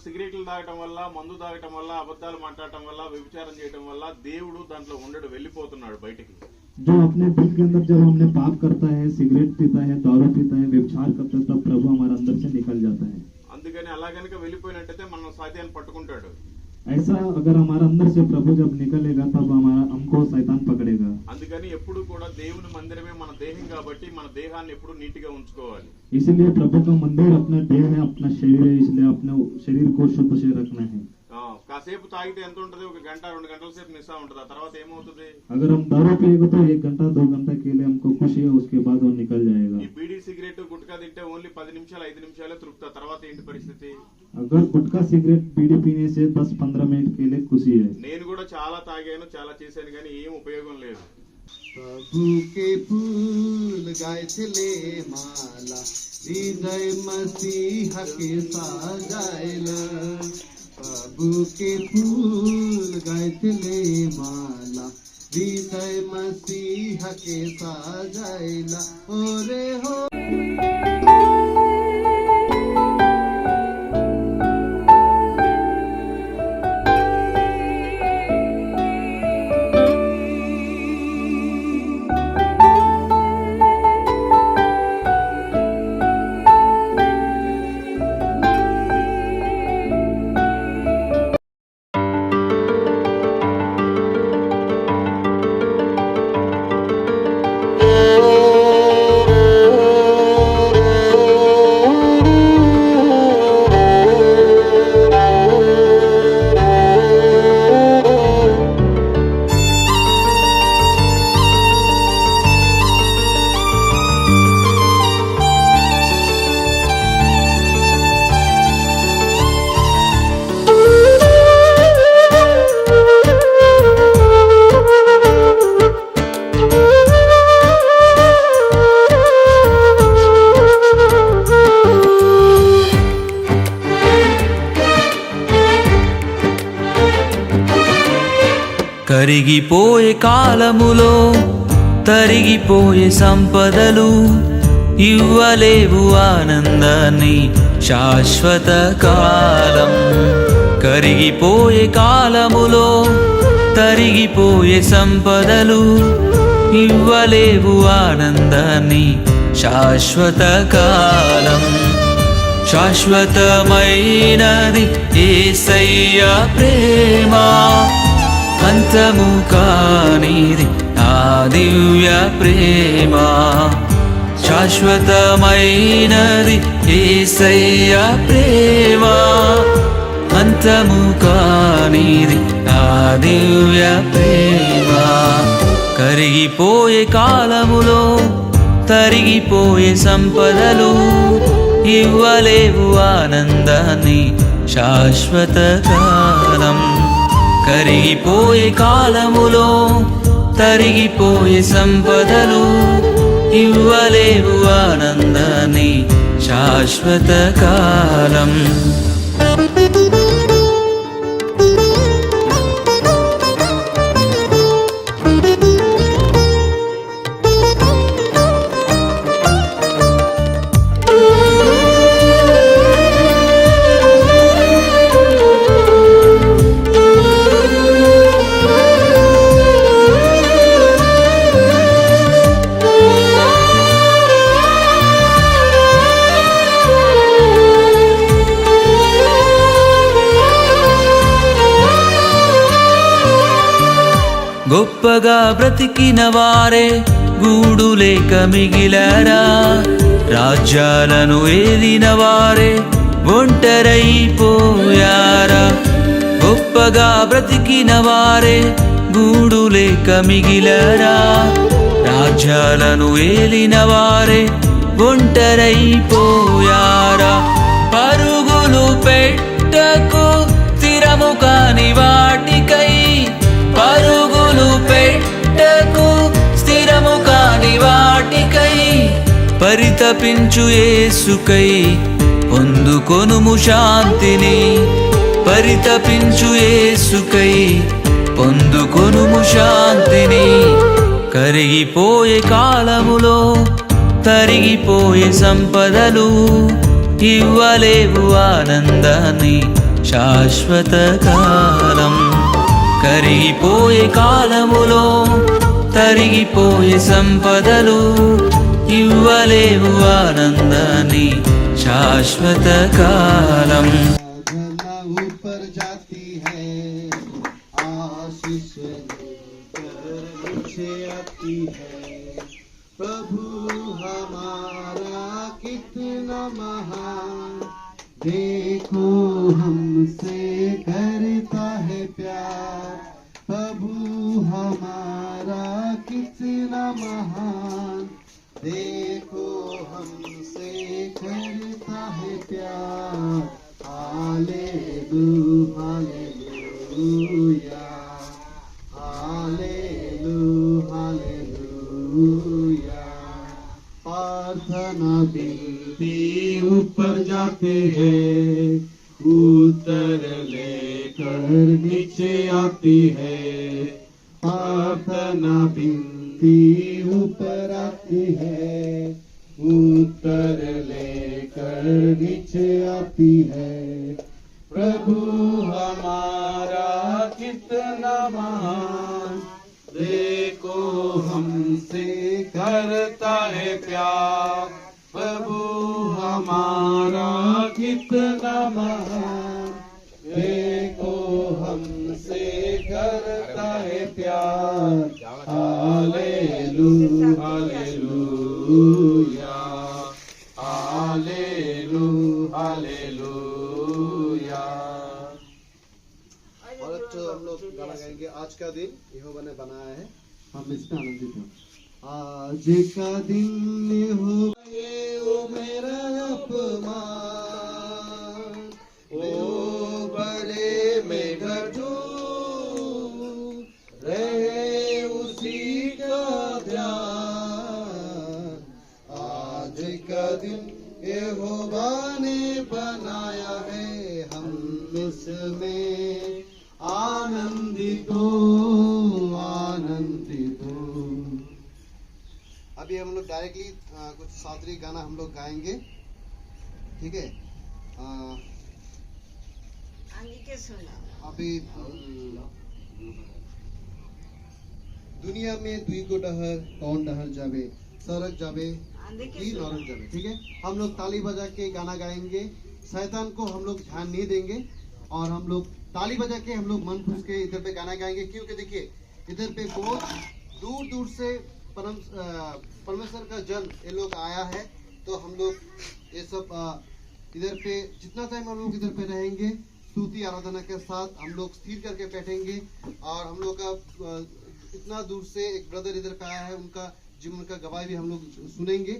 సిగరెట్లు తాగటం వల్ల, మందు తాగటం వల్ల, అబద్ధాలు మాట్లాడటం వల్ల, వ్యభిచారం చేయటం వల్ల దేవుడు దాంట్లో ఉండడు, వెళ్ళిపోతున్నాడు బయటికి. जो अपने दिल के अंदर जब हमने पाप करता है, सिगरेट पीता है, दारू पीता है, व्यभिचार करता है, तब प्रभु हमारे अंदर से निकल जाता है. అందుకని అలా గనుక వెళ్ళిపోయినట్టయితే మనం సాతాను పట్టుకుంటాడు. ऐसा अगर हमारे अंदर से प्रभु जब निकलेगा तब हमको शैतान पकड़ेगा. అందుకని ఎప్పుడు కూడా దేవుని మందిరమే మన దేహం కాబట్టి మన దేహాన్ని ఎప్పుడు నీట్ గా ఉంచుకోవాలి. इसलिए प्रभु का मंदिर अपना देह है, अपना शरीर है, इसलिए अपने शरीर को शुद्ध से रखना है. కాసేపు తాగితే ఎంత ఉంటది? 1 గంట 2 గంటల సేపు నిశా ఉంటది. ఆ తర్వాత ఏమవుతుంది? अगर हम दारू पिएगा तो 1 घंटा 2 घंटा के लिए हमको खुशी है, उसके बाद वो निकल जाएगा. ఈ బీడీ సిగరెట్ గుట్కా తింటే ఓన్లీ 10 నిమిషాలు 5 నిమిషాలే తృప్త. తర్వాత ఏంటి పరిస్థితి? अगर गुटखा सिगरेट बीड़ी पीने से 10-15 मिनट के लिए खुशी है. నేను కూడా చాలా తాగాను, చాలా చేశాను, కానీ ఏం ఉపయోగం లేదు. प्रभु के फूल गाए थे माला, हृदय मसीह के साजाइला. प्रभु के फूल गाए थे माला, हृदय मसीह के साजाइला. ओरे हो కరిగిపోయే కాలములో తరిగిపోయే సంపదలు ఇవ్వలేవు ఆనందాన్ని శాశ్వత కాలం. కరిగిపోయే కాలములో తరిగిపోయే సంపదలు ఇవ్వలేవు ఆనందాన్ని శాశ్వత కాలం. శాశ్వతమైనది యేసయ్య ప్రేమ, అంతము కానిది ఆ దివ్య ప్రేమ. శాశ్వతమైనది యేసయ్య ప్రేమ, అంతము కానిది ఆ దివ్య ప్రేమ. కరిగిపోయే కాలములో తరిగిపోయే సంపదలు ఇవ్వలేవు ఆనందాన్ని శాశ్వత కాలం. కరిగిపోయే కాలములో తరిగిపోయే సంపదలు ఇవ్వలేవు ఆనందాన్ని శాశ్వత కాలం. గొప్పగా బ్రతికిన వారే గూడు లేక మిగిలారా, రాజ్యాలను ఏలిన వారే ఒంటరైపోయారా. గొప్పగా బ్రతికిన వారే గూడు లేక మిగిలారా, రాజ్యాలను ఏలిన వారే ఒంటరైపోయారా. పరుగులు పెట్టకు స్థిరము కాని వాటికై, పరుగులు పెట్టకు స్థిరము కాని వాటికై, పరితపించు యేసుకై పొందుకొనుము శాంతిని. పరితపించు యేసుకై పొందుకొనుము శాంతిని. కరిగిపోయే కాలములో తరిగిపోయే సంపదలు ఇవ్వలేవు ఆనందాన్ని శాశ్వత కాలం. కరిగిపోయే కాలములో తరిగిపోయే సంపదలు ఇవ్వలేవు ఆనందాన్ని శాశ్వత కాలం. आराधना ऊपर जाती है, आशीष लेकर नीचे आती है। प्रभु हमारा कितना महान, देखो हमसे करता है प्यार। प्रभु हमारा कितना महान, देखो हमसे करता है प्यार। Hallelujah hallelujah hallelujah hallelujah. प्रार्थना बिनती ऊपर जाते हैं, उत्तर लेकर नीचे आती है। प्रार्थना बिनती ऊपर आती है, उत्तर लेकर नीचे आती है। प्रभु हमारा कितना महान, देखो हमसे करता है प्यार। प्रभु हमारा कितना महान, देखो हमसे करता है प्यार। Hallelujah hallelujah hallelujah hallelujah. और तो हम लोग गाना गाएंगे, आज का दिन यहोवा ने बनाया है, हम इसमें आनंदित हैं। आज का दिन यहोवा ये ओ मेरा अपमान, ओ बड़े में घटू रहे उसी का ध्यान। आज का दिन यहोवा ने बनाया है, हम इसमें आनंदित हो आनंदित हो। अभी हम लोग डायरेक्टली कुछ शास्त्रीय गाना हम लोग गाएंगे, ठीक है। अभी दुनिया में दुई को डहर कौन डहर जावे, सरक जावे की नरक जावे, ठीक है। हम लोग ताली बजा के गाना गाएंगे, शैतान को हम लोग ध्यान नहीं देंगे और हम लोग ताली बजा के हम लोग मन खुश के इधर पे गाना गाएंगे। क्योंकि देखिए इधर पे बहुत दूर दूर से परमेश्वर का जन ये लोग आया है, तो हम लोग ये सब इधर पे जितना टाइम हम लोग इधर पे रहेंगे स्तुति आराधना के साथ हम लोग स्थिर करके बैठेंगे। और हम लोग का इतना दूर से एक ब्रदर इधर पे आया है, उनका जीवन का गवाही भी हम लोग सुनेंगे।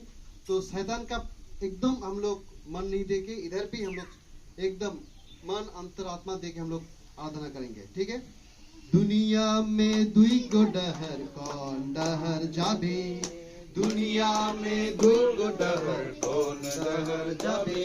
तो शैतान का एकदम हम लोग मन नहीं देके इधर पे हम लोग एकदम मन अंतरात्मा देके हम लोग आराधना करेंगे, ठीक है। दुनिया में दुई गो डहर कौन डहर जाबे, दुनिया में दुई गो डहर कौन डहर जाबे।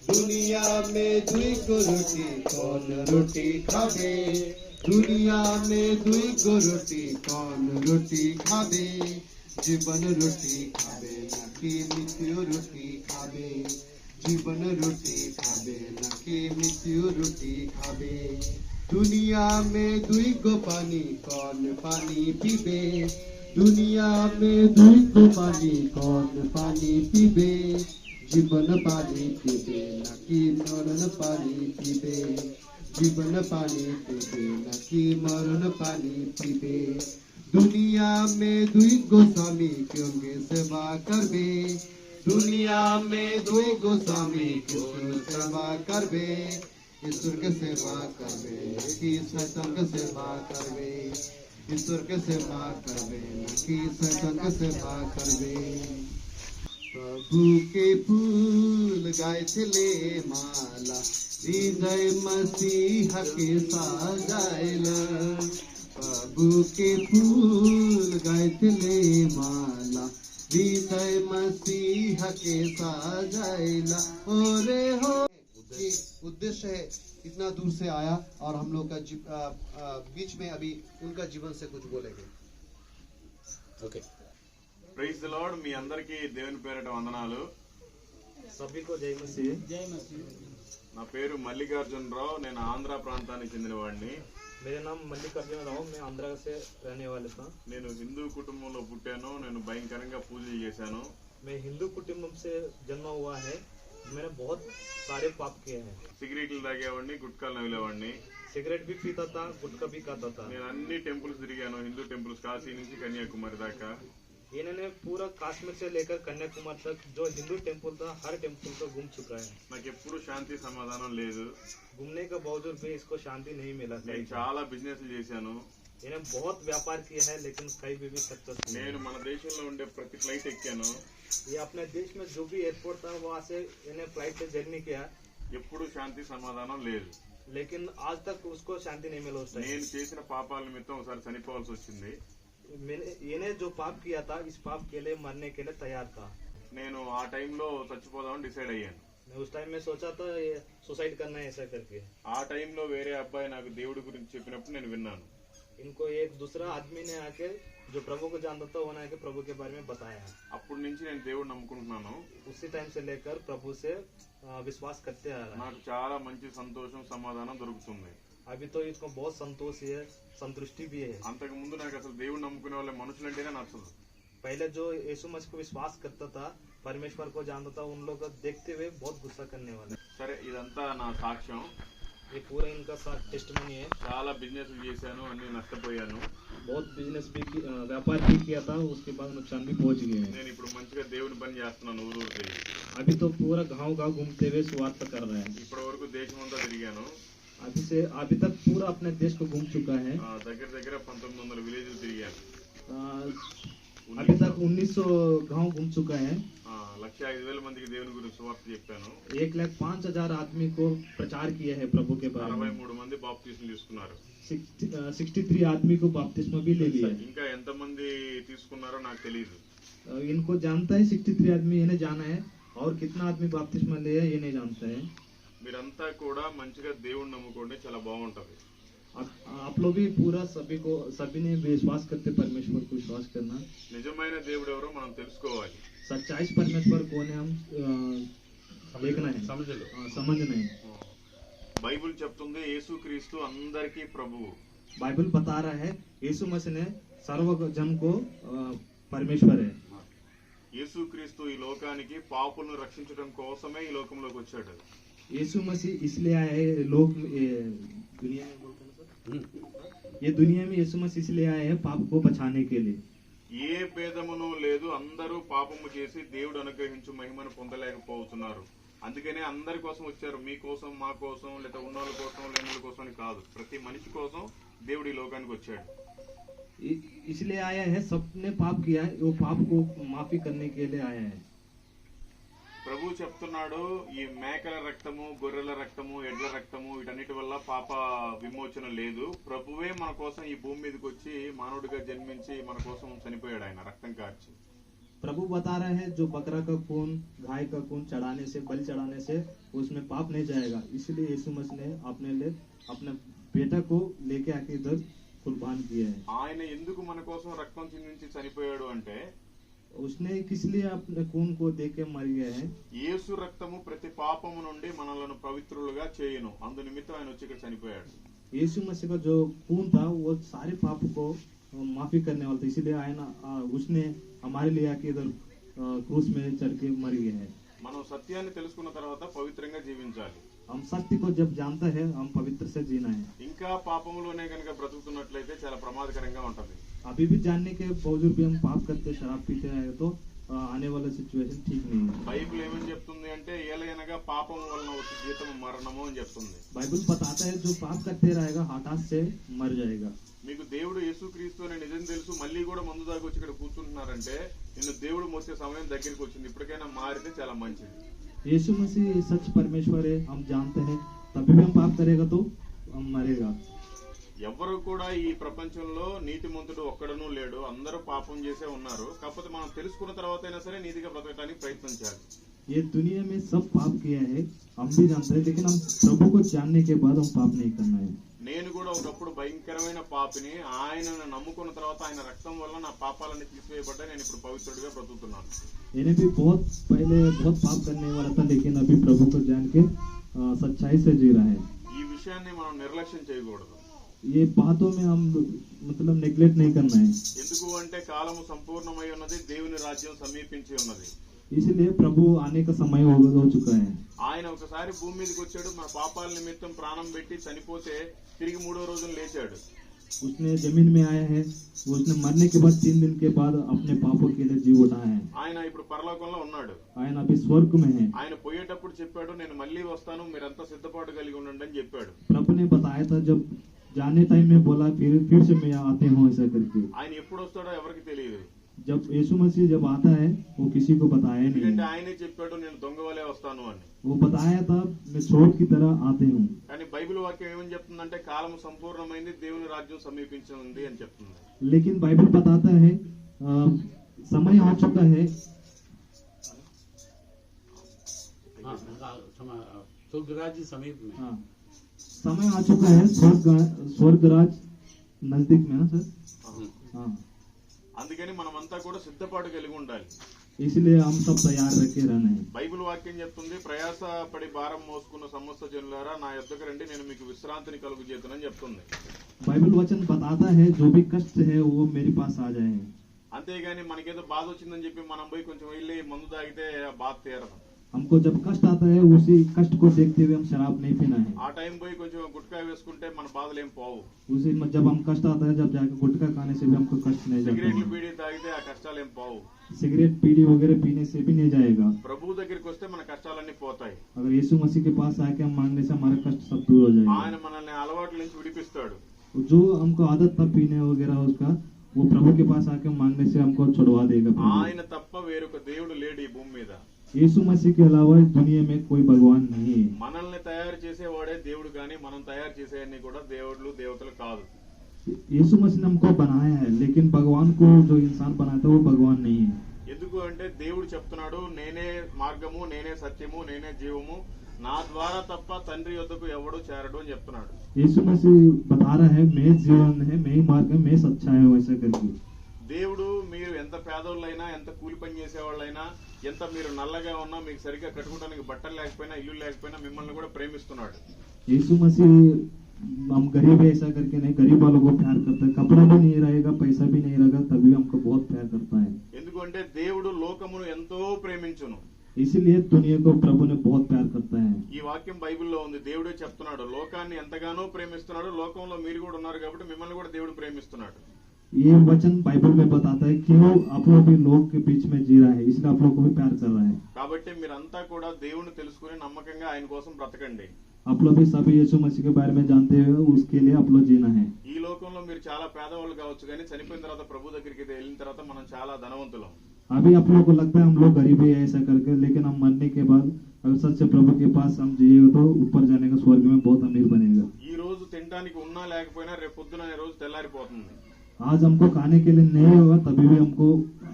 दुनिया में दुई को रोटी कौन रोटी खाबे, दुनिया में दुई को रोटी कौन रोटी खाबे। जीवन रोटी खाबे न कि मृत्यु रोटी खाबे, जीवन रोटी खाबे न कि मृत्यु रोटी खाबे। दुनिया में दुई को पानी कौन पानी पीबे, दुनिया में दुई को पानी कौन पानी पीबे। जीवन पानी पीबे न कि मरण पानी पीबे, जीवन पानी पीबे न कि मरण पानी पीबे। दुनिया में दुई गोस्वामी क्यों सेवा करबे, दुनिया में दुई गोस्वामी क्यों सेवा करबे। ईश्वर के सेवा करबे कि शैतान के सेवा करबे, ईश्वर के सेवा करबे न कि शैतान के सेवा करबे। प्रभु के फूल गाय चले माला, हृदय मसीह के साजाइला। प्रभु के फूल गाय चले माला, हृदय मसीह के साजाइला। ओरे हो उद्देश्य है इतना दूर से आया और हम लोग का बीच में अभी उनका जीवन से कुछ बोलेंगे। Praise the lord. మీ అందరికీ దేవుని పేరట వందనాలు. सभी को जय मसीह। నా పేరు మల్లికార్జునరావు. నేను ఆంధ్ర ప్రాంతానికి చెందిన వాడిని. मेरा नाम मल्लिकार्जुन राव, मैं आंध्रा से रहने वाला था। నేను హిందూ కుటుంబంలో పుట్టాను. నేను భయంకరంగా పూజలు చేశాను. मैं हिंदू कुटुंब से जन्मा हुआ है। मैंने बहुत सारे पाप किए हैं। సిగరెట్లు తాగేవాడిని, గుట్కాలు నవ్వేవాడిని. सिगरेट भी पीता था, गुटखा भी खाता था। నేను అన్ని టెంపుల్స్ తిరిగాను. హిందూ టెంపుల్స్ కాశీ నుంచి కన్యాకుమారి దాకా. इन्होंने पूरा कश्मीर से लेकर कन्याकुमारी तक जो हिंदू टेंपल था हर टेंपल को घूम चुका है। నాకు ఎప్పుడు శాంతి సమాధానం లేదు. घूमने के बावजूद भी इसको शांति नहीं मिला। నేను చాలా బిజినెస్లు చేశాను. इन्हें बहुत व्यापार किया है लेकिन कहीं भी सक्सेस नहीं। నేను మన దేశంలో ఉండే ప్రతి ఫ్లైట్ ఎక్కాను. ये अपने देश में जो भी एयरपोर्ट था वहाँ से इन्हें फ्लाइट से जर्नी किया, ఎప్పుడు శాంతి సమాధానం లేదు. लेकिन आज तक उसको शांति नहीं मिला। उस टाइम నేను చేసిన పాపాల నిమిత్తం ఒకసారి చనిపోవాల్సి వచ్చింది. मैंने जो पाप किया था इस पाप के लिए मरने के लिए तैयार था। నేను ఆ టైంలో చచ్చిపోదామని డిసైడ్ అయ్యాను. मैं उस टाइम में सोचा था सुसाइड करना है ऐसा करके। ఆ టైంలో వేరే అబ్బాయి నాకు దేవుడి గురించి చెప్పినప్పుడు నేను విన్నాను. इनको एक दूसरा आदमी ने आके जो प्रभु को जानता था उन्होंने आके प्रभु के बारे में बताया। అప్పటి నుంచి నేను దేవుడు నమ్ముకుంటున్నాను. उसी टाइम से लेकर प्रभु से विश्वास करते आ रहा है। నాకు చాలా మంచి సంతోషం సమాధానం దొరుకుతుంది. अभी तो इसको बहुत संतोष है, संतुष्टि भी है। అంతకు ముందు నాకు అసలు దేవుడు నమ్ముకునే వాళ్ళ మనుషులంటేనే నచ్చదు. पहले जो यीशु मसीह को विश्वास करता था, परमेश्वर को जानता था, उन लोग को देखते हुए बहुत गुस्सा करने वाले। సరే, ఇదంతా నా సాక్ష్యం. ये पूरा इनका टेस्टिमनी है। చాలా బిజినెస్ చేశాను, అన్ని నష్టపోయాను. बहुत बिजनेस भी व्यापार भी किया था, उसके बाद नुकसान भी पहुंच गए हैं। నేను ఇప్పుడు మంచిగా దేవుని పని చేస్తున్నాను ఊరు తిరిగి. अभी तो पूरा गांव गांव घूमते हुए सुवार्थ कर रहे हैं। ఇప్పటి వరకు దేశం అంతా తిరిగాను. अभी तक पूरा अपने देश को घूम चुका है। దగ్గర దగ్గర 1900 విలేజ్లు తిరిగాను. अभी तक 1900 गांव घूम चुका है। 1,05,000 మందికి దేవుని గురించి సువార్త చెప్పాను. 1,05,000 आदमी को प्रचार किया है प्रभु के बारे में। 63 మంది బాప్తిస్మం తీసుకున్నారు. 63 आदमी को बपतिस्मा भी ले लिया। ఇంకా ఎంత మంది తీసుకున్నారో నాకు తెలియదు. इनको जानता है 63 आदमी, इन्हें जाना है, और कितना आदमी बपतिस्मा लिया ये नहीं जानता है। మీరంతా కూడా మంచిగా దేవుణ్ణి నమ్ముకోండి, చాలా బాగుంటది. आप लोग भी पूरा सभी ने विश्वास करते परमेश्वर को विश्वास करना। నిజమైన దేవుడు ఎవరో మనం తెలుసుకోవాలి. सच्चाई परमेश्वर कौन है हम देखना है, समझना है। బైబిల్ చెప్తుంది యేసుక్రీస్తు అందరికీ ప్రభువు. बाइबल बता रहा है यीशु मसीह ने सर्व जन को परमेश्वर है। యేసుక్రీస్తు ఈ లోకానికి పాపులను రక్షించడం కోసమే ఈ లోకంలోకి వచ్చాడు. यीशु मसीह इसलिए आए हैं लोग दुनिया में, बोलते हैं सर, ये दुनिया में यीशु मसीह इसलिए आए हैं पाप को बचाने के लिए। ఏ భేదమును లేదు, అందరూ పాపము చేసి దేవుడు అనుగ్రహించు మహిమను పొందలేకపోతున్నారు. అందుకనే అందరి కోసం వచ్చారు. మీ కోసం, మా కోసం, లేదా ఉన్నోళ్ళ కోసం, లేని కోసం అని కాదు. ప్రతి మనిషి కోసం దేవుడు ఈ లోకానికి వచ్చాడు. इसलिए आया है, सबने पाप किया है, वो पाप को माफी करने के लिए आया है। ప్రభు చెప్తున్నాడు, ఈ మేకల రక్తము, గొర్రెల రక్తము, ఎడ్ల రక్తము వీటన్నిటి వల్ల పాప విమోచన లేదు. ప్రభువే మన కోసం ఈ భూమి మీదకి వచ్చి మానవుడిగా జన్మించి మన కోసం చనిపోయాడు, ఆయన రక్తం కార్చి. प्रभु बता रहे हैं जो बकरा का खून, गाय का खून चढ़ाने से, बलि चढ़ाने से उसमें पाप नहीं जाएगा। इसलिए यीशु मसीह ने अपने लिए अपने बेटा को लेके आके इधर कुर्बान किया है। ఆయన ఎందుకు మన కోసం రక్తం చిందించి చనిపోయాడు అంటే, उसने किस लिए अपने खून को दे के मर गया है। యేసు రక్తము ప్రతి పాపము నుండి మనలను పవిత్రులుగా చేయును. అందు నిమిత్తం ఆయన వచ్చి ఇక్కడ చనిపోయాడు. यीशु मसीह का जो खून था वो सारे पाप को माफी करने वाला था, इसीलिए आया उसने हमारे लिए आके इधर क्रूस में चढ़ के मर गया है। మనం సత్యాన్ని తెలుసుకున్న తర్వాత పవిత్రంగా జీవించాలి. हम सत्य को जब जानता है हम पवित्र से जीना है। ఇంకా పాపములోనే కనుక బ్రతుకుతున్నట్లయితే చాలా ప్రమాదకరంగా ఉంటది. अभी भी जानने के बावजूद भी हम पाप करते, शराब पीते हैं तो आने वाला सिचुएशन ठीक नहीं है। బైబిల్ ఏమని చెప్తుంది అంటే, ఏలయనగా పాపం వలన వచ్చే జీతం మరణము అని చెప్తుంది. बाइबल बताता है जो पाप करते रहेगा हठात से मर जाएगा। మీకు దేవుడు యేసుక్రీస్తు అనే నిజం తెలుసు, మళ్ళీ కూడా మందు దాకా వచ్చి ఇక్కడ కూర్చుంటున్నారంటే నిన్ను దేవుడు మోసే సమయం దగ్గరికి వచ్చింది. ఇప్పటికైనా మారితే చాలా మంచిది. यीशु मसीह सच परमेश्वर है, हम जानते हैं, तभी भी हम पाप करेगा तो हम मरेगा। ఎవరు కూడా ఈ ప్రపంచంలో నీతిమంతుడు ఒక్కడనూ లేడు, అందరూ పాపం చేసే ఉన్నారు. కాకపోతే మనం తెలుసుకున్న తర్వాత అయినా సరే నీతిగా బ్రతకడానికి ప్రయత్నించాలి. ये दुनिया में सब पाप किया है, हम भी जानते हैं, लेकिन हम प्रभु को जानने के बाद हम पाप नहीं करना है। నేను కూడా ఒకప్పుడు భయంకరమైన పాపిని, ఆయనను నమ్ముకున్న తర్వాత ఆయన రక్తం వల్ల నా పాపాలన్నీ తీసివేయబడ్డా నేను ఇప్పుడు పవిత్రుడిగా బ్రతుకుతున్నాను. इन्हें भी बहुत पहले बहुत पाप करने वाला था, लेकिन अभी प्रभु को जान के सच्चाई से जी रहा है. ఈ విషయాన్ని మనం నిర్లక్ష్యం చేయకూడదు. ये बातों में हम मतलब नेग्लेक्ट नहीं करना है. ఎందుకు అంటే కాలము సంపూర్ణమై ఉన్నది, దేవుని రాజ్యం సమీపించి ఉన్నది. इसलिए प्रभु आने का समय हो चुका है. ఆయన ఒకసారి భూమి మీదకి వచ్చాడు, మన పాపాల నిమిత్తం ప్రాణం పెట్టి చనిపోతే తిరిగి 3వ రోజున లేచాడు. उसने जमीन में आया है, उसने मरने के बाद 3 दिन के बाद अपने पापों के लिए जी उठाया है. ఆయన ఇప్పుడు పరలోకంలో ఉన్నాడు. ఆయన अभी स्वर्ग में है. ఆయన పోయేటప్పుడు చెప్పాడు, నేను మళ్ళీ వస్తాను, మీరంతా సిద్ధపాటు కలిగి ఉండండి అని చెప్పాడు. प्रभु ने बताया था, जब जाने टाइम में बोला फिर से मैं आते हूँ ऐसा करके. ఆయన ఎప్పుడు వస్తాడో ఎవరికి తెలియదు. जब यीशु मसीह जब आता है वो किसी को बताया नहीं. ఎందుకంటే ఆయనే చెప్పాడు, నేను దొంగ వలే వస్తాను అని. वो बताया था मैं चोर की तरह आते हूँ. కానీ బైబిల్ వాక్యం ఏమని చెప్తుందంటే కాలము సంపూర్ణమైంది, దేవుని రాజ్యం సమీపించింది అని చెప్తుంది. लेकिन बाइबल बताता है समय आ चुका है. स्वर्ग राज्य समीप में. हाँ, समय आ चुका है, स्वर्ग राज नजदीक में ना सर. हाँ, అందుకని మనమంతా కూడా సిద్ధపాటు కలిగి ఉండాలి. इसलिए हम सब तैयार रखे रहना है. బైబిల్ వాక్యం చెప్తుంది, ప్రయాస పడి భారం మోసుకున్న సమస్త జనులారా నా యొద్దకు రండి, నేను మీకు విశ్రాంతిని కలుగజేతునని చెప్తుంది. बाइबल वचन बताता है जो भी कष्ट है वो मेरे पास आ जाए. అంతేగాని మనకేదో బాధ వచ్చిందని చెప్పి మనం పోయి కొంచెం వెళ్ళి మందు తాగితే ఆ బాధ తీరదు. हमको जब कष्ट आता है उसी कष्ट को देखते हुए हम शराब नहीं पीना है. ఆ టైం పోయి కొంచెం గుట్కా వేసుకుంటే మన బాధలు ఏం పోవు. उसी में जब हम कष्ट आता है, जब जाकर गुटखा खाने से भी हमको कष्ट नहीं जाता సిగరెట్లు है. బీడీ తాగితే ఆ కష్టాలు ఏం పోవు. सिगरेट बीड़ी वगैरह पीने से भी नहीं जाएगा. ప్రభువు దగ్గరికి వస్తే మన కష్టాలన్నీ పోతాయి. अगर यीशु मसीह के पास आके हम मांगने से हमारा कष्ट सब दूर हो जाएगा. ఆయన మనల్ని అలవాట్ల నుంచి విడిపిస్తాడు. जो हमको आदत था पीने वगैरह उसका, वो प्रभु के पास आके मांगने से हमको छुड़वा देगा प्रभु. ఆయన తప్ప వేరొక దేవుడు లేడు ఈ భూమి మీద. यीशु मसीह के अलावा इस दुनिया में कोई भगवान नहीं है. మనల్ని తయారు చేసేవాడే దేవుడు, కానీ మనం తయారు చేసేవన్నీ కూడా దేవుళ్ళు దేవతలు కాదు. यीशु मसीह ने हमको बनाया है, लेकिन भगवान को जो इंसान बनाता है वो भगवान नहीं है. ఎందుకు అంటే దేవుడు చెప్తున్నాడు, నేనే మార్గము, నేనే సత్యము, నేనే జీవము, నా ద్వారా తప్ప తండ్రి యొద్దకు ఎవడు చేరడు అని చెప్తున్నాడు. यीशु मसीह बता रहा है मैं जीवन है, मैं ही मार्ग है, मैं सच्चा है वैसा करके. దేవుడు మీరు ఎంత పేదోళ్ళైనా, ఎంత కూలి పని చేసేవాళ్ళైనా, ఎంత మీరు నల్లగా ఉన్నా, మీకు సరిగ్గా కట్టుకోవడానికి బట్టలు లేకపోయినా, ఇల్లు లేకపోయినా మిమ్మల్ని కూడా ప్రేమిస్తున్నాడు. यीशु मसीह हम गरीब है ऐसा करके नहीं, गरीब वालों को प्यार करता है. कपड़ा भी नहीं रहेगा, पैसा भी नहीं रहेगा, तभी भी हमको बहुत प्यार करता है. ఎందుకంటే దేవుడు లోకమును ఎంతో ప్రేమించును. इसीलिए दुनिया को प्रभु ने बहुत प्यार करता है. ఈ వాక్యం బైబిల్లో ఉంది. దేవుడే చెప్తున్నాడు, లోకాన్ని ఎంతగానో ప్రేమిస్తున్నాడు, లోకంలో మీరు కూడా ఉన్నారు కాబట్టి మిమ్మల్ని కూడా దేవుడు ప్రేమిస్తున్నాడు. ये वचन बाइबल में बताता है कि वो आप लोग भी लोग के बीच में जी रहा है, इसलिए आप लोग को भी प्यार कर रहा है. కాబట్టి మీరంతా కూడా దేవుణ్ణి తెలుసుకుని నమ్మకంగా ఆయన కోసం బ్రతకండి. आप लोग भी सभी यीशु मसीह के बारे में जानते हुए उसके लिए आप लोग जीना है. ఈ లోకంలో మీరు చాలా పేదవాళ్ళు కావచ్చు, కానీ చనిపోయిన తర్వాత ప్రభు దగ్గరికి వెళ్ళిన తర్వాత మనం చాలా ధనవంతులం. अभी आप लोग को लगता है हम लोग गरीब है ऐसा करके, लेकिन हम मरने के बाद अगर सच्चे प्रभु के पास हम जिएगा तो ऊपर जाने का स्वर्ग में बहुत अमीर बनेगा. ఈ రోజు తినడానికి ఉన్నా లేకపోయినా రేపు పొద్దున రోజు తెల్లారిపోతుంది. आज हमको खाने के लिए नहीं होगा, तभी भी हमको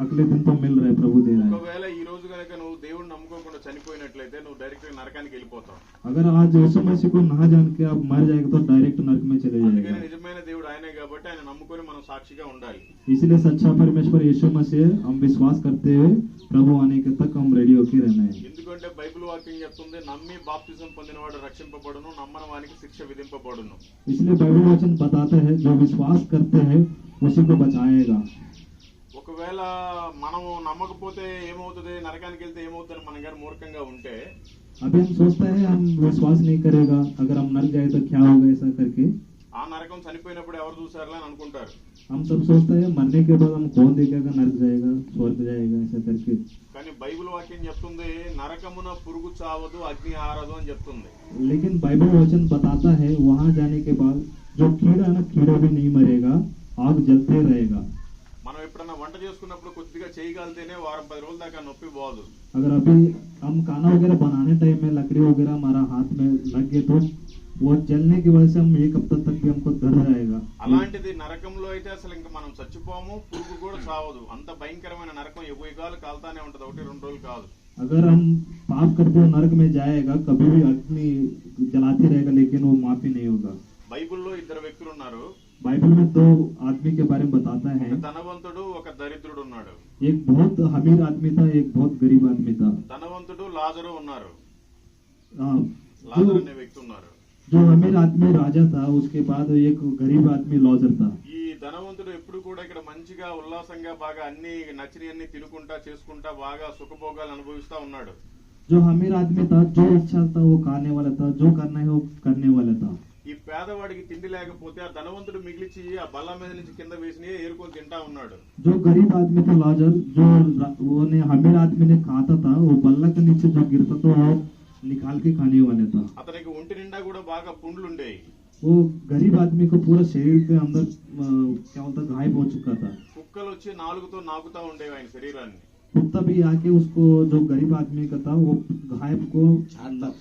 अगले दिन तो मिल रहा है, प्रभु दे रहा है. ఒకవేళ ఈ రోజు కనుక నువ్వు దేవుడిని నమ్ముకోకుండా చనిపోయినట్లయితే నువ్వు డైరెక్ట్ గా నరకానికి వెళ్ళిపోతావు. अगर आज यीशु मसीह को ना जान के आप मर जाएगा तो डायरेक्ट नरक में चले అందుకని जाएगा. నిజమైన దేవుడు ఆయనే కాబట్టి ఆయన నమ్ముకొని మనం సాక్షిగా ఉండాలి. इसलिए सच्चा परमेश्वर यीशु मसीह हम विश्वास करते हुए प्रभु आने के तक हम रेडी होके रहना है. ఎందుకంటే బైబిల్ వాక్యం చెప్తుంది, నమ్మి బాప్తిజం పొందినవాడు రక్షింపబడును, నమ్మని వానికి శిక్ష విధింపబడును. इसलिए बाइबल वचन बताता है जो विश्वास करते हैं उसी को बचाएगा. ఒకవేళ మనము నమ్మకపోతే ఏమవుతుంది, నరకానికి వెళ్తే ఏమవుతుంది మన గారు మూర్ఖంగా ఉంటే, अभी हम सोचते हैं हम विश्वास नहीं करेगा, अगर हम नरक जाए तो क्या होगा ऐसा करके. ఆ నరకం చనిపోయినప్పుడు ఎవరు చూసారులే అని అనుకుంటారు. हम सब सोचते हैं मरने के बाद हम कौन देखेगा, नरक जाएगा स्वर्ग जाएगा ऐसा करके. కానీ బైబిల్ వాక్యం చెప్తుంది, నరకమున పురుగు చావదు, అగ్ని ఆరదు అని చెప్తుంది. लेकिन बाइबल वचन बताता है वहां जाने के बाद जो कीड़ा है ना, कीड़ा भी नहीं मरेगा, आग जलते रहेगा. మనం ఎప్పుడన్నా వంట చేసుకున్నప్పుడు కొద్దిగా చేయగలితేనే వారం 10 రోజుల దాకా నొప్పి పోదు. अगर अभी हम खाना वगैरह बनाने टाइम में लकड़ी वगैरह हमारा हाथ में लग गए तो वो जलने की वजह से हम 1 हफ्ता तक भी हमको दर्द रहेगा. అలాంటిది నరకంలో అయితే అసలు ఇంకా మనం చచ్చిపోము, పురుగు కూడా చావదు. అంత భయంకరమైన నరకం యుగాలు కాలుతానే ఉంటది, 1-2 రోజులు కాదు. अगर हम पाप करके वो नरक में जाएगा, कभी भी अग्नि जलाती रहेगा, लेकिन वो माफी नहीं होगा. బైబిల్లో ఇద్దరు వ్యక్తులు ఉన్నారు. बाइबल में दो आदमी के बारे में बताता है. ఒక ధనవంతుడు ఒక దరిద్రుడు ఉన్నాడు. एक बहुत अमीर आदमी था, एक बहुत गरीब आदमी था. ధనవంతుడు లాజరు ఉన్నారు. हाँ, లాజరు అనే వ్యక్తి ఉన్నారు. जो अमीर आदमी राजा था, उसके बाद एक गरीब आदमी लॉजर था. ఈ ధనవంతుడు ఎప్పుడు కూడా ఇక్కడ మంచిగా ఉల్లాసంగా బాగా అన్ని నచ్చినవన్నీ తినుకుంటా చేసుకుంటా బాగా సుఖభోగాలు అనుభవిస్తా ఉన్నాడు. जो अमीर आदमी था, जो इच्छा था वो खाने वाला था, जो करना है वो करने वाला था. ఈ పేదవాడికి తిండి లేకపోతే ఆ ధనవంతుడు మిగిలిచి ఆ బల్ల మీద నుంచి కింద వేసి ఏరుకొని తింటా ఉన్నాడు. जो गरीब आदमी था लॉजर, जो वो ने अमीर आदमी ने खाता था, वो बल्ला के नीचे जो गिरता था वो निकाल के खाने वाला था. అతనికి ఒంటి నిండా కూడా బాగా పుండ్లు ఉండేవి. वो गरीब आदमी को पूरा शरीर के अंदर क्या होता घायल हो चुका था. కుక్కలు వచ్చి నాలుగుతో నాకుతా ఉండేవి ఆయన శరీరాన్ని. कुत्ता भी आके उसको, जो गरीब आदमी का था, वो घायल को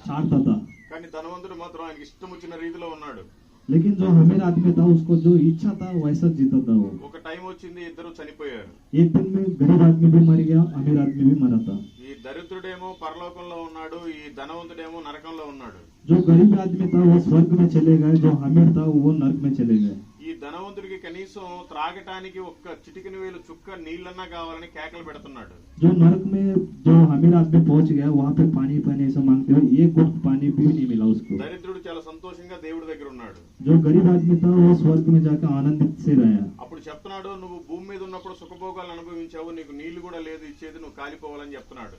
छाड़ता था. కానీ ధనవంతుడు మాత్రం ఆయనకి ఇష్టం వచ్చిన రీతిలో ఉన్నాడు. लेकिन जो अमीर आदमी था, उसको जो इच्छा था वैसा जीता था वो. ఒక టైం వచ్చింది, ఇద్దరు చనిపోయారు. एक दिन में गरीब आदमी भी मर गया, अमीर आदमी भी मरा था. ఈ దరిద్రుడేమో పరలోకంలో ఉన్నాడు, ఈ ధనవంతుడేమో నరకంలో ఉన్నాడు. जो गरीब आदमी था वो स्वर्ग में चले गए, जो अमीर था वो नरक में चले गए. ఈ ధనవంతుడికి కనీసం త్రాగటానికి ఒక్క చిటికిన వేలు చుక్క నీళ్ళన్నా కావాలని కేకలు పెడుతున్నాడు. जो नरक में जो अमीर आदमी पहुंच गया, वहाँ पे पानी पानी ऐसा मांगते हुए एक घुट पानी भी नहीं मिला उसको. దరిద్రుడు చాలా సంతోషంగా దేవుడి దగ్గర ఉన్నాడు. जो गरीब आदमी था वो स्वर्ग में जाकर आनंदित से रहा. అప్పుడు చెప్తున్నాడు, నువ్వు భూమి మీద ఉన్నప్పుడు సుఖభోగాలు అనుభవించావు, నీకు నీళ్లు కూడా లేదు ఇచ్చేది, నువ్వు కాలిపోవాలని చెప్తున్నాడు.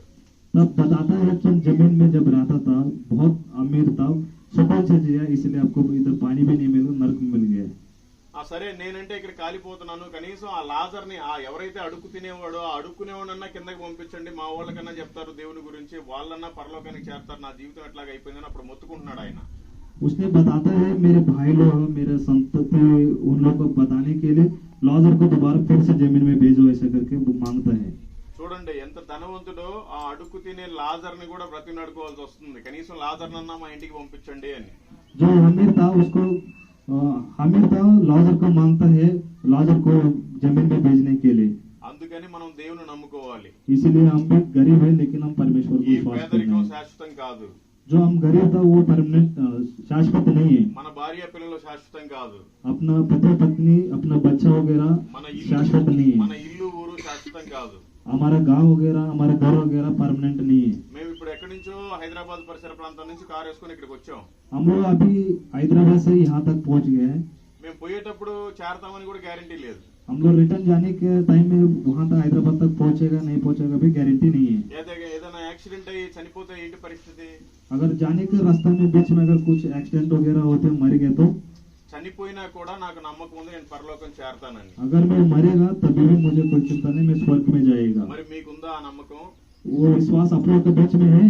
तब बताता है तुम जमीन में जब रहता था, बहुत अमीर था, सुबह से जिया, इसलिए आपको इधर पानी भी नहीं मिला, नरक में मिल गया. ఆ సరే, నేనంటే ఇక్కడ కాలిపోతున్నాను, కనీసం ఆ లాజర్ని, ఆ ఎవరైతే అడుక్కు తినేవాడో ఆ అడుక్కునేవాడన్నా కిందకి పంపించండి, మా వాళ్ళకన్నా చెప్తారు దేవుని గురించి, వాళ్ళన్నా పరలోకానికి చేరతారు, నా జీవితం ఎట్లాగా అయిపోయిందని అప్పుడు మొత్తుకుంటున్నాడు ఆయన. उसने बताता है मेरे भाई लोग, मेरे संतति, उन लोग को बताने के लिए लॉजर को दोबारा फिर से जमीन में भेजो, ऐसा करके वो मांगता है. చూడండి ఎంత ధనవంతుడో, ఆ అడుక్కు తినే లాజర్ని కూడా బ్రతిమలాడుకోవాల్సి వస్తుంది, కనీసం లాజర్నన్నా మా ఇంటికి పంపించండి అని. जो अमीर था उसको अमीर था, लॉजर को मांगता है लॉजर को जमीन में भेजने के लिए. అందుకని మనం దేవుని నమ్ముకోవాలి. इसीलिए हम भी गरीब है, लेकिन हम परमेश्वर को ఈ विश्वास करते పేదరికం हैं. శాశ్వతం కాదు. जो हम गरीब था वो परमानेंट शाश्वत नहीं है. మన భార్య పిల్లలు శాశ్వతం కాదు. अपना पति पत्नी, अपना बच्चा वगैरह మన शाश्वत नहीं మన है. ఇల్లు ఊరు శాశ్వతం కాదు. हमारा गांव वगैरह, हमारा घर वगैरह परमानेंट नहीं है. మేము ఇప్పుడు ఎక్కడి నుంచో హైదరాబాద్ పరిసర ప్రాంతం నుంచి కారు వేసుకుని ఇక్కడికి వచ్చాం. हम लोग अभी हैदराबाद से यहाँ तक पहुँच गए हैं. మేము పోయేటప్పుడు చేరతామని కూడా గ్యారంటీ లేదు. हम लोग रिटर्न जाने के टाइम में वहाँ तक हैदराबाद तक पहुँचेगा नहीं पहुँचेगा भी गारंटी नहीं है. ఏదైనా యాక్సిడెంట్ అయ్యి చనిపోతే ఏంటి పరిస్థితి? अगर जाने के रास्ते में बीच में अगर कुछ एक्सीडेंट वगैरह होते मर गए तो చనిపోయినా కూడా నాకు నమ్మకం ఉంది నేను పరలోకం చేరతానని. अगर मैं मरेगा तभी भी मुझे कोई चिंता नहीं, मैं स्वर्ग में जाएगा. మరి మీకుందా ఆ నమ్మకం? वो विश्वास आप लोग के बीच में है.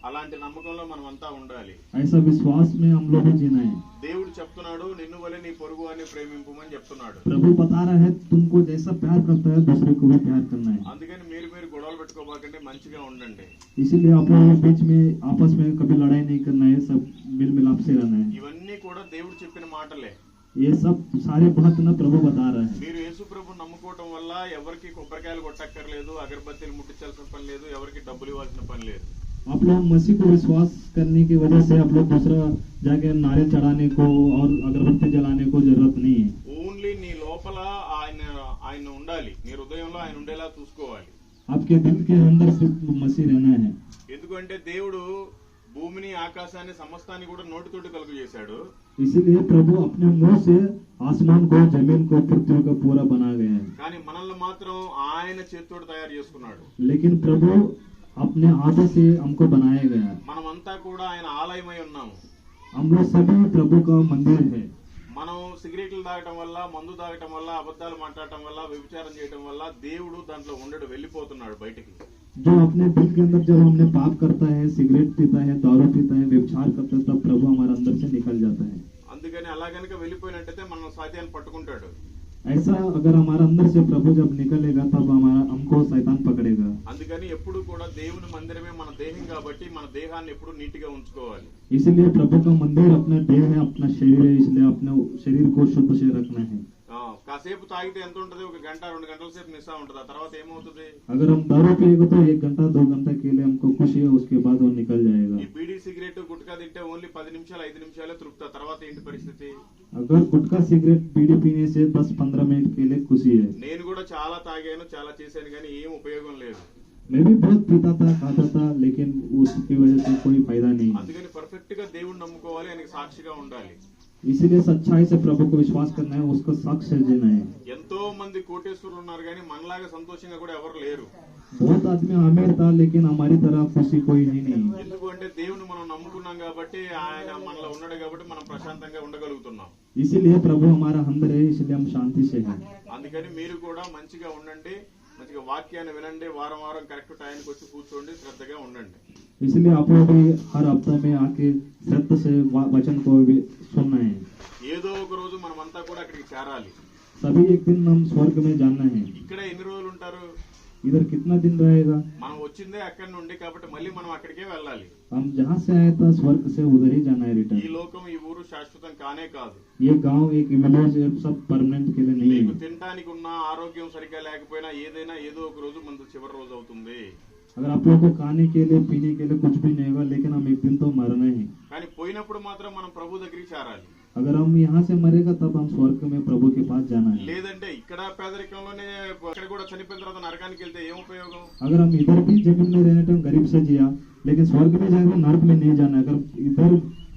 అలాంటి నమ్మకంలో మనం అంతా ఉండాలి. ऐसा विश्वास में हम लोग भी जीना है. దేవుడు చెప్తున్నాడు, నిన్ను వలె నీ పొరుగు అని ప్రేమింపుమని చెప్తున్నాడు. प्रभु बता रहा है तुमको जैसा प्यार करता है दूसरे को भी प्यार करना है. అందుకని మీరు గొడవలు పెట్టుకోబాకండి, మంచిగా ఉండండి. इसीलिए आप लोगों के बीच में आपस में कभी लड़ाई नहीं करना है, सब मिल मिलाप से रहना है. ఇవన్నీ కూడా దేవుడు చెప్పిన మాటలే. ये सब सारे बात ना प्रभु बता रहा है. మీరు యేసు ప్రభు నమ్ముకోవటం వల్ల ఎవరికి కొబ్బరికాయలు కొట్టక్కర్లేదు, అగరబత్తీలు ముట్టించాల్సిన పని లేదు, ఎవరికి డబ్బులు ఇవ్వాల్సిన పని లేదు. आप लोग मसीह को विश्वास करने की वजह से आप लोग दूसरा जाके नारियल चढ़ाने को और अगरबत्ती जलाने को जरूरत नहीं है. ఓన్లీ నీ లోపల ఆయన ఉండాలి, నీ హృదయంలో ఆయన ఉండేలా చూసుకోవాలి. आपके दिल के अंदर सिर्फ मसीह रहना है. ఎందుకంటే దేవుడు భూమిని ఆకాశాన్ని సమస్తాన్ని కూడా నోటితోటి కలుగు చేశాడు. इसीलिए प्रभु अपने मुंह से आसमान को, जमीन को, पृथ्वी को पूरा बना गया है. కానీ మనల్ని మాత్రం ఆయన చేతితోటి తయారు చేసుకున్నాడు. लेकिन प्रभु अपने हाथों से हमको बनाया गया है. మనమంతా కూడా ఆయన ఆలయమై ఉన్నాము. हम लोग सभी प्रभु का मंदिर है. మనం సిగరెట్లు తాగటం వల్ల, మందు తాగటం వల్ల, అబద్ధాలు మాట్లాడటం వల్ల, వ్యభిచారం చేయటం వల్ల దేవుడు దాంట్లో ఉండడు, వెళ్ళిపోతున్నాడు బయటికి. जो अपने दिल के अंदर जब हमने पाप करता है, सिगरेट पीता है, दारू पीता है, व्यभिचार करता है, तब प्रभु हमारे अंदर से निकल जाता है. అందుకని అలా గనుక వెళ్ళిపోయినట్టయితే మనం సాధ్యాన్ని పట్టుకుంటాడు. ऐसा अगर हमारे अंदर से प्रभु जब निकलेगा तब हमको शैतान पकड़ेगा. అందుకని ఎప్పుడు కూడా దేవుని మందిరమే మన దేహం కాబట్టి మన దేహాన్ని ఎప్పుడు నీట్ గా ఉంచుకోవాలి. इसलिए प्रभु का मंदिर अपना देह है, अपना शरीर है, इसलिए अपने शरीर को शुद्ध से रखना है. కాసేపు తాగితే ఎంత ఉంటది, ఒక గంట 2 గంటల సేపు నిశా ఉంటది, ఆ తర్వాత ఏమవుతుంది? अगर हम दारू पिएगा तो 1 घंटा 2 घंटा के लिए हमको खुशी है, उसके बाद वो निकल जाएगा। ఈ బీడీ సిగరెట్ గుట్కా తింటే ఓన్లీ 10 నిమిషాలు 5 నిమిషాలే తృప్త, తర్వాత ఏంటి పరిస్థితి? अगर गुटखा सिगरेट बीड़ी पीने से 10-15 मिनट के लिए खुशी है। నేను కూడా చాలా తాగాను, చాలా చేశాను, కానీ ఏం ఉపయోగం లేదు। मैं भी बहुत पीता था, खाता था, लेकिन उसकी वजह से कोई फायदा नहीं। అందుకని పర్ఫెక్ట్ గా దేవుణ్ణి నమ్ముకోవాలి, ఆయనకి సాక్షిగా ఉండాలి। इसीलिए सच्चाई से प्रभु को विश्वास करना है, उसको साक्ष्य देना है। ఎంతో మంది కోటేశ్వరులు ఉన్నారు, కానీ మనలాగా సంతోషంగా కూడా ఎవరు లేరు। बहुत आदमी अमीर था, लेकिन हमारी तरह खुशी कोई नहीं। ఎందుకు అంటే దేవుని మనం నమ్ముకున్నాం కాబట్టి, ఆయన మనలో ఉన్నాడు కాబట్టి మనం ప్రశాంతంగా ఉండగలుగుతున్నాం। इसीलिए प्रभु हमारा अंदर है, इसलिए हम शांति से हैं। అందుకని మీరు కూడా మంచిగా ఉండండి, మంచిగా వాక్యాన్ని వినండి, వారం వారం కరెక్ట్ టైంకి వచ్చి కూర్చోండి, శ్రద్ధగా ఉండండి। इसलिए आप लोग भी हर हफ्ता में आके श्रद्धा से वचन को भी सुनना है। ఏదో ఒక రోజు మనమంతా కూడా అక్కడికి చేరాలి। सभी एक दिन हम स्वर्ग में जाना है। ఇక్కడ ఎన్ని రోజులు ఉంటారు? इधर कितना दिन रहेगा? మనం వచ్చిందే అక్కడి నుండి, కాబట్టి మళ్ళీ మనం అక్కడికే వెళ్ళాలి। हम जहाँ से आए था स्वर्ग से उधर ही जाना है, ఈ रिटर्न। లోకం ఈ ఊరు శాశ్వతం కానే కాదు। ये गांव एक विलेज सब परमानेंट के लिए नहीं నీకు है। తినడానికి ఉన్న ఆరోగ్యం సరిగ్గా లేకపోయినా ఏదైనా ఏదో ఒక రోజు మనకు చివరి రోజు అవుతుంది। अगर आप लोग को खाने के लिए पीने के लिए कुछ भी नहीं होगा, लेकिन हम एक दिन तो मरना है। కానీ పోయినప్పుడు మాత్రం మనం ప్రభు దగ్గరికి చేరాలి। अगर हम यहाँ से मरेगा तब हम स्वर्ग में प्रभु के पास जाना है। లేదంటే ఇక్కడ పేదరికంలోనే అక్కడ కూడా చనిపోయిన తర్వాత నరకానికి వెళ్తే ఏం ఉపయోగం? अगर हम इधर भी जमीन में रहने टाइम गरीब से जिया, लेकिन स्वर्ग में जाकर नर्क में नहीं जाना है। अगर इधर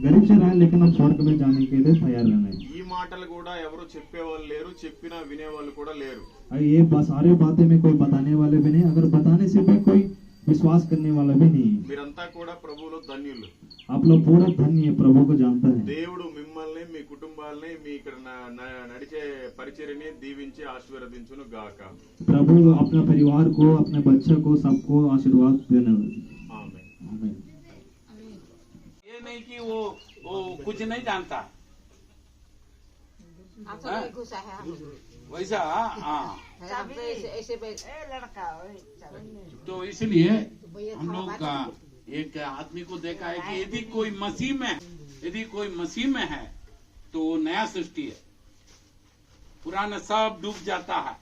गरीब से रहे, लेकिन हम स्वर्ग में जाने के लिए तैयार रहना है। ఈ మాటలు కూడా ఎవరు చెప్పేవాళ్ళు లేరు, చెప్పినా వినేవాళ్ళు కూడా లేరు। ये सारे बातें में कोई बताने वाले भी नहीं, अगर बताने से भी कोई विश्वास करने वाला भी नहीं। మీరంతా కూడా ప్రభువులో ధన్యులు। आप लोग पूरा धन्य है, प्रभु को जानता है। దేవుడు మిమ్మల్ని, మీ కుటుంబాలని, మీ ఇక్కడ నడిచే పరిచర్యని దీవించి ఆశీర్వదించును గాక। प्रभु अपने परिवार को, अपने बच्चे को, सबको आशीर्वाद देना। ఆమేన్। आमीन। ये नहीं कि वो कुछ नहीं जानता, हम तो नहीं घुसा है हम वैसा हाँ। हम तो ऐसे लड़का तो इसलिए हम लोग का एक आदमी को देखा है कि यदि कोई मसीह में है तो वो नया सृष्टि है, पुराना सब डूब जाता है।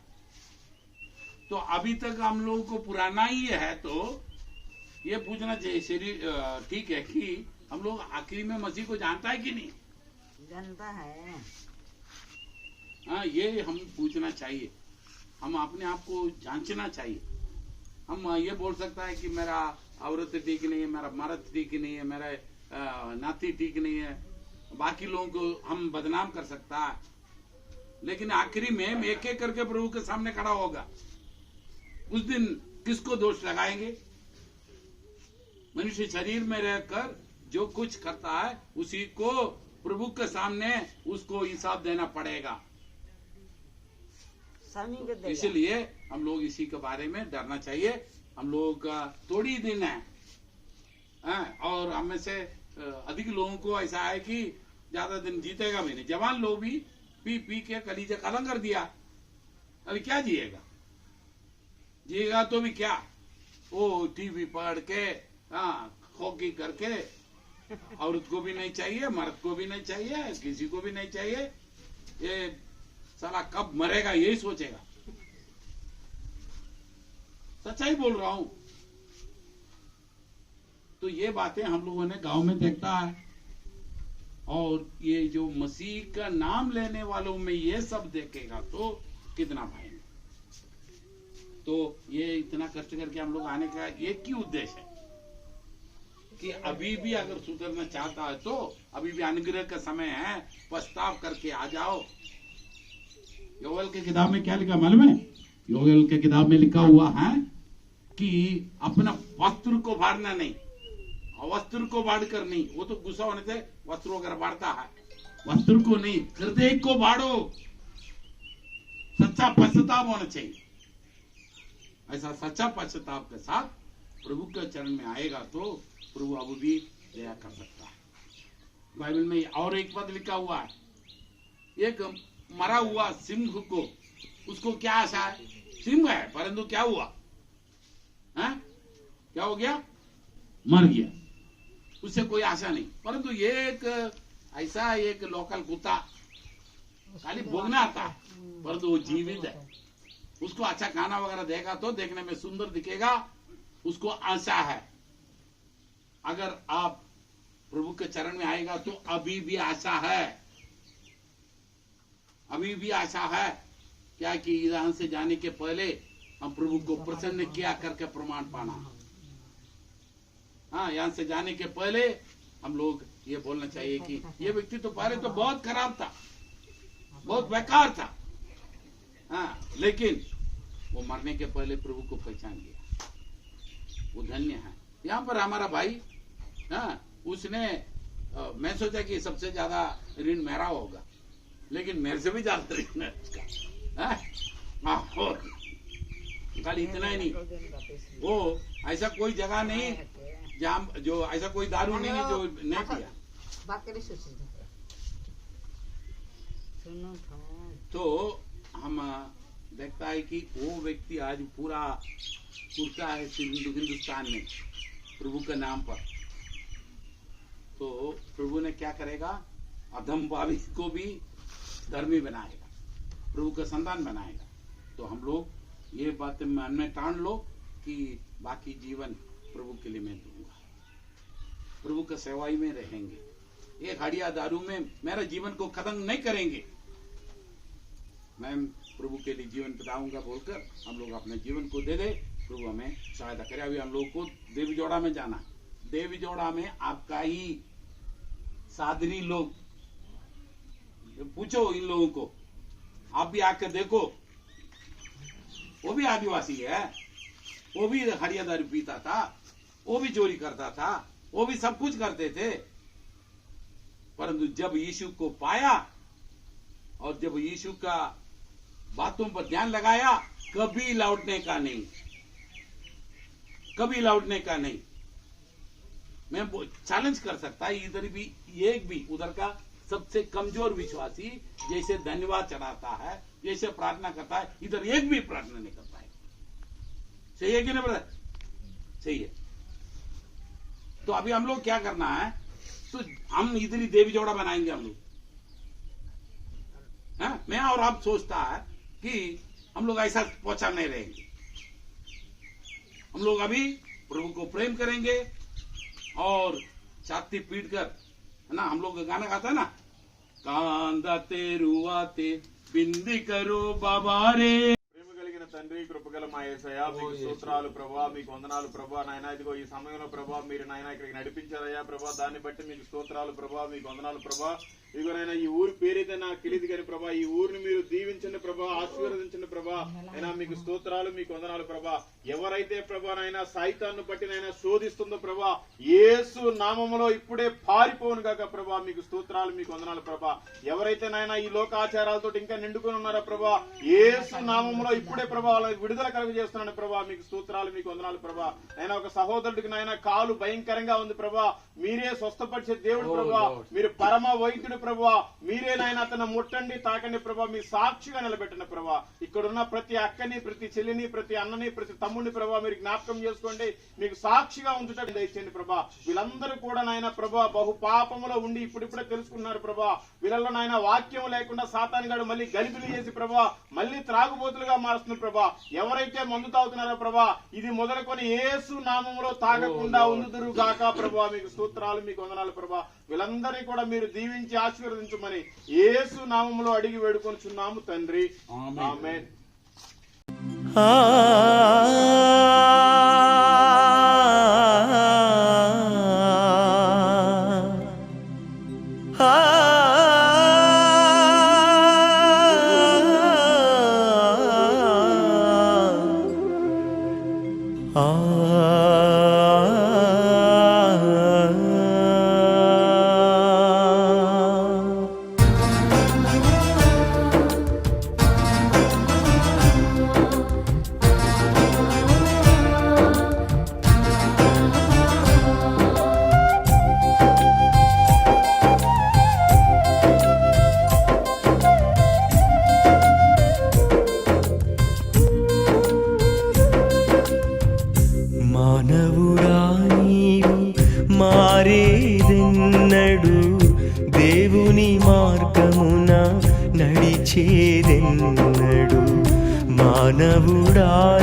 तो अभी तक हम लोगों को पुराना ही है, तो ये पूछना चाहिए शरीर ठीक है कि हम लोग आखिरी में मसीह को जानता है कि नहीं? जानता है। हाँ, ये हम पूछना चाहिए, हम अपने आप को जांचना चाहिए। हम ये बोल सकता है कि मेरा औरत ठीक नहीं है, मेरा मर्द ठीक नहीं है, मेरा नाती ठीक नहीं है, बाकी लोगों को हम बदनाम कर सकता है, लेकिन आखिरी में हम एक एक करके प्रभु के सामने खड़ा होगा। उस दिन किसको दोष लगाएंगे? मनुष्य शरीर में रहकर जो कुछ करता है उसी को प्रभु के सामने उसको हिसाब देना पड़ेगा। इसलिए हम लोग इसी के बारे में डरना चाहिए। हम लोग थोड़ी दिन है और हमें से अधिक लोगों को ऐसा है कि ज्यादा दिन जीतेगा भी नहीं। जवान लोग भी पी पी के कलीजा काला कर दिया, अभी क्या जिएगा तो भी क्या, वो टीवी पढ़ के हॉकी करके, औरत को भी नहीं चाहिए, मर्द को भी नहीं चाहिए, किसी को भी नहीं चाहिए, ये साला कब मरेगा यही सोचेगा। सच्चाई बोल रहा हूं। तो ये बातें हम लोगों ने गांव में देखता है, और ये जो मसीह का नाम लेने वालों में ये सब देखेगा तो कितना भाई। तो ये इतना कष्ट करके हम लोग आने का एक ही उद्देश्य है कि अभी भी अगर सुधरना चाहता है तो अभी भी अनुग्रह का समय है, पछताव करके आ जाओ। योवेल के किताब में क्या लिखा मालूम है? योवेल के किताब में लिखा हुआ है कि अपना वस्त्र को बांटना नहीं, वस्त्र को बांटकर नहीं, वो तो गुस्सा होने से वस्त्र वगैरह बांटता है, वस्त्र को नहीं, हृदय को बांटो। सच्चा पश्चाताप होना चाहिए। ऐसा सच्चा पश्चाताप के साथ प्रभु के चरण में आएगा तो प्रभु अब भी दया कर सकता है। बाइबल में और एक पद लिखा हुआ है, एक मरा हुआ सिंह को, उसको क्या आशा है? सिंह है परंतु क्या हुआ है? क्या हो गया? मर गया, उससे कोई आशा नहीं। परंतु एक ऐसा एक लोकल कुत्ता खाली भोगना आता है, परंतु वो जीवित है। उसको अच्छा खाना वगैरह देगा तो देखने में सुंदर दिखेगा, उसको आशा है। अगर आप प्रभु के चरण में आएगा तो अभी भी आशा है, अभी भी आशा है। क्या कि ईरान से जाने के पहले हम प्रभु को प्रसन्न किया करके प्रमाण पाना। हाँ, यहाँ से जाने के पहले हम लोग ये बोलना चाहिए कि ये व्यक्ति तो पहले तो बहुत खराब था, बहुत बेकार था, हाँ, लेकिन वो मरने के पहले प्रभु को पहचान लिया, वो धन्य है। यहाँ पर हमारा भाई, हाँ, उसने मैं सोचा कि सबसे ज्यादा ऋण मेरा होगा, लेकिन मेरे से भी ज्यादा ऋण है उसका, हाँ, और खाली इतना ही नहीं, वो ऐसा कोई जगह नहीं जहाँ जो ऐसा कोई दारू नहीं है जो नहीं पिया। बात करें सुशील सुनो तो हम देखता है कि वो व्यक्ति आज पूरा टूटता है हिंदुस्तान में प्रभु के नाम पर। तो प्रभु ने क्या करेगा, अधम भावी को भी धर्मी बनाएगा, प्रभु का संतान बनाएगा। तो हम लोग ये बात मन में ठान लो कि बाकी जीवन प्रभु के लिए मैं दूंगा, प्रभु का सेवाई में रहेंगे, एक हड़िया दारू में मेरा जीवन को खत्म नहीं करेंगे, मैं प्रभु के लिए जीवन बिताऊंगा बोलकर हम लोग अपने जीवन को दे दे। प्रभु हमें सहायता करे। अभी हम लोग को देवी जोड़ा में जाना है। देवी जोड़ा में आपका ही साधरी लोग, पूछो इन लोगों को, आप भी आकर देखो, वो भी आदिवासी है, वो भी हरिया दारू पीता था, वो भी चोरी करता था, वो भी सब कुछ करते थे, परंतु जब यीशु को पाया और जब यीशु का बातों पर ध्यान लगाया, कभी लौटने का नहीं, कभी लौटने का नहीं। मैं चैलेंज कर सकता है, इधर भी एक भी उधर का सबसे कमजोर विश्वासी जैसे धन्यवाद चढ़ाता है, जैसे प्रार्थना करता है, इधर एक भी प्रार्थना नहीं करता है। सही है कि नहीं ब्रदर? सही है। तो अभी हम लोग क्या करना है, तो हम इधर ही देवी जोड़ा बनाएंगे हम लोग। मैं और आप सोचता है कि हम लोग ऐसा पहुंचा नहीं रहेंगे, हम लोग अभी प्रभु को प्रेम करेंगे और छाती पीट कर, है ना, हम लोग गाना गाता है ना, कांदा तेरुआते बिंदी करो बाबा रे। ప్రేమ కలిగిన తండ్రి, కృపగల మా యేసయ్యా, మీకు స్తోత్రాలు ప్రభా, మీకు వందనాలు ప్రభా. నాయనా, ఇదిగో ఈ సమయంలో ప్రభా మీరు నాయన ఇక్కడికి నడిపించారయ్యా ప్రభా, దాన్ని బట్టి మీకు స్తోత్రాలు ప్రభా, మీకు వందనాలు ప్రభా. ఇదిగో నాయన ఈ ఊరు పేరైతే నాకు తెలియదు కానీ ప్రభా, ఈ ఊరిని మీరు దీవించండి ప్రభా, ఆశీర్వదించండి ప్రభా. అయినా మీకు స్తోత్రాలు, మీకు వందనాలు ప్రభా. ఎవరైతే ప్రభా నాయన సైతాన్ని బట్టి నాయన శోధిస్తుందో ప్రభా, యేసు నామములో ఇప్పుడే పారిపోను గాక ప్రభా. మీకు స్తోత్రాలు, మీకు వందనాలు ప్రభా. ఎవరైతే నాయన ఈ లోకాచారాలతో ఇంకా నిండుకొని ఉన్నారో ప్రభా, యేసు నామములో ఇప్పుడే ప్రభా వాళ్ళకి విడుదల కలుగజేస్తున్నాను ప్రభా. మీకు స్తోత్రాలు, మీకు వందనాలు ప్రభా. నాయన ఒక సహోదరుడికి నాయన కాలు భయంకరంగా ఉంది ప్రభా, మీరే స్వస్థపరిచే దేవుడు ప్రభా, మీరు పరమ వైద్యుడు ప్రభా, మీరే నాయన అతను ముట్టండి, తాకండి ప్రభా, మీ సాక్షిగా నిలబెట్టండి ప్రభా. ఇక్కడున్న ప్రతి అక్కని, ప్రతి చెల్లిని, ప్రతి అన్నని, ప్రతి తమ్ముడిని ప్రభా మీరు జ్ఞాపకం చేసుకోండి, మీకు సాక్షిగా ఉంచుటకు దయచేయండి ప్రభా. వీళ్ళందరూ కూడా నాయన ప్రభా బహు పాపములో ఉండి ఇప్పుడిప్పుడే తెలుసుకున్నారు ప్రభా. వీళ్ళలో నాయన వాక్యం లేకుండా సాతాను గాడు మళ్ళీ గలిబిలి చేసి ప్రభా మళ్ళీ త్రాగుబోతులుగా మారుస్తున్నారు ప్రభా. ఎవరైతే మందు తాగుతున్నారో ప్రభా, ఇది మొదలుకొని యేసు నామములో తాగకుండా ఉందుదురు గాక ప్రభా. మీకు స్తోత్రాలు, మీకు వందనాలు ప్రభా. వీళ్ళందరినీ కూడా మీరు దీవించి ఆశీర్వదించమని యేసు నామములో అడిగి వేడుకొనుచున్నాము తండ్రి, ఆమేన్.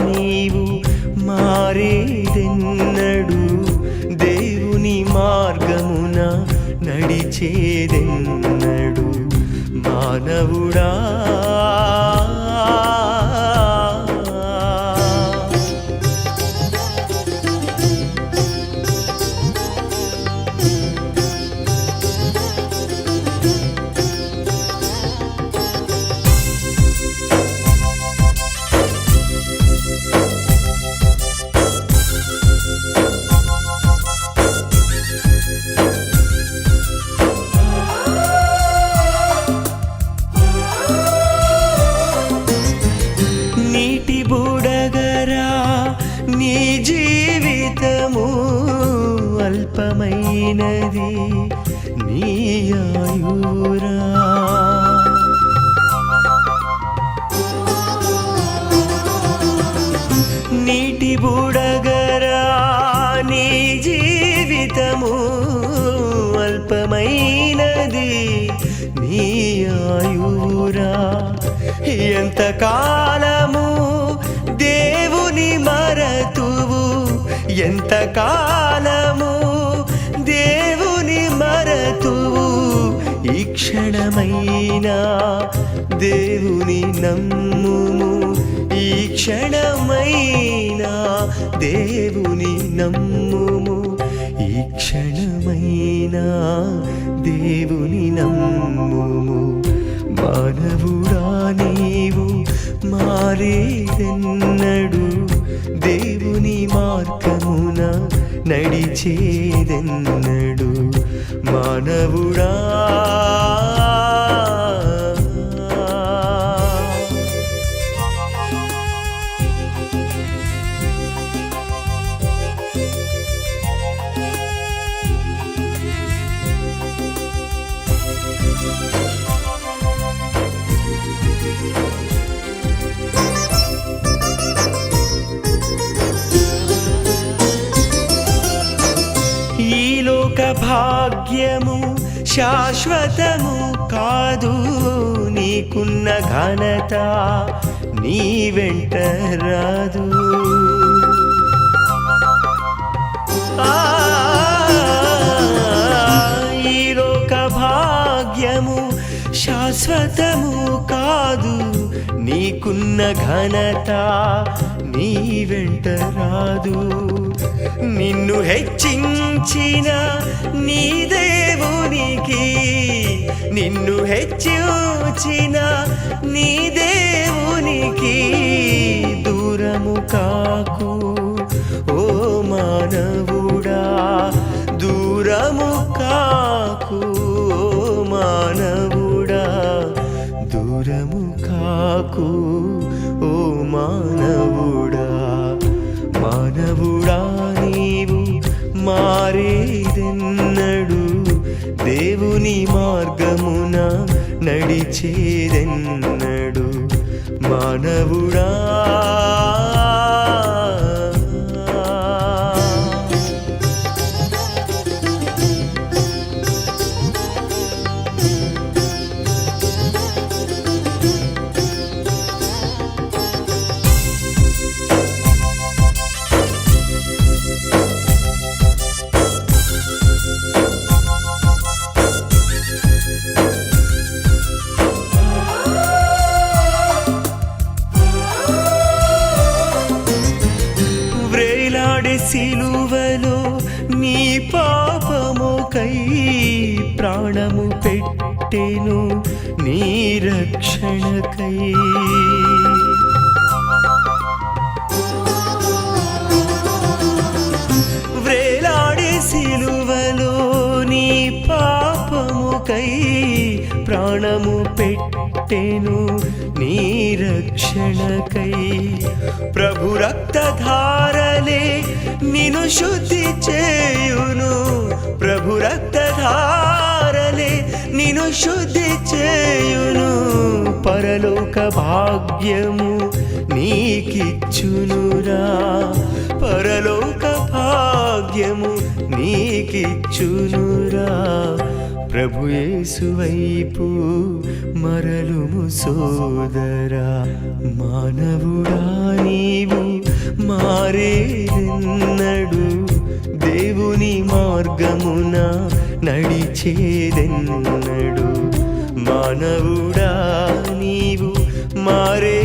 నీవు మారేదెన్నడు దేవుని మార్గమున నడిచేదెన్నడు మానవుడా నీ జీవితము అల్పమైనది నీ ఆయురా నీటి బుడగరా నీ జీవితము అల్పమైనది నీ ఆయురా ఎంతకాలము దేవుని మరతువు ఎంతకాలము దేవుని మరతువు ఈ క్షణమైనా దేవుని నమ్ముము ఈ క్షణమైనా దేవుని నమ్ముము ఈ క్షణమైనా దేవుని నమ్ముము మానవుడా నీవు మారేదెన్నడు దేవుని మార్గమున నడిచేదెన్నడు మానవుడా భాగ్యము శాశ్వతము కాదు నీకున్న ఘనత నీ వెంట రాదు ఈ లోక భాగ్యము శాశ్వతము కాదు నీకున్న ఘనత నీ వెంట రాదు నిన్ను హెచ్చించిన నీ దేవునికి నిన్ను హెచ్చించిన నీ దేవునికి దూరము కాకు ఓ మానవుడా దూరము కాకు ఓ మానవుడా దూరము కాకు ఓ మానవుడా మానవుడా నీవు మారేదెన్నడు దేవుని మార్గమున నడిచేదెన్నడు మానవుడా సిలువలో నీ పాపముకై ప్రాణము పెట్టెను నీ రక్షణకై వ్రేలాడే సిలువలో నీ పాపముకై ప్రాణము పెట్టెను నీ రక్షణకై ప్రభు రక్తధారలే నిన్ను శుద్ధి చేయును ప్రభు రక్తధారలే నిన్ను శుద్ధి చేయును పరలోక భాగ్యము నీకిచ్చునురా పరలోక భాగ్యము నీకిచ్చునురా ప్రభు యేసు వైపు మరలుము సోదరా మానవుడా నీవు మార్గమున నడిచేదెన్నడు మానవుడా నీవు మారే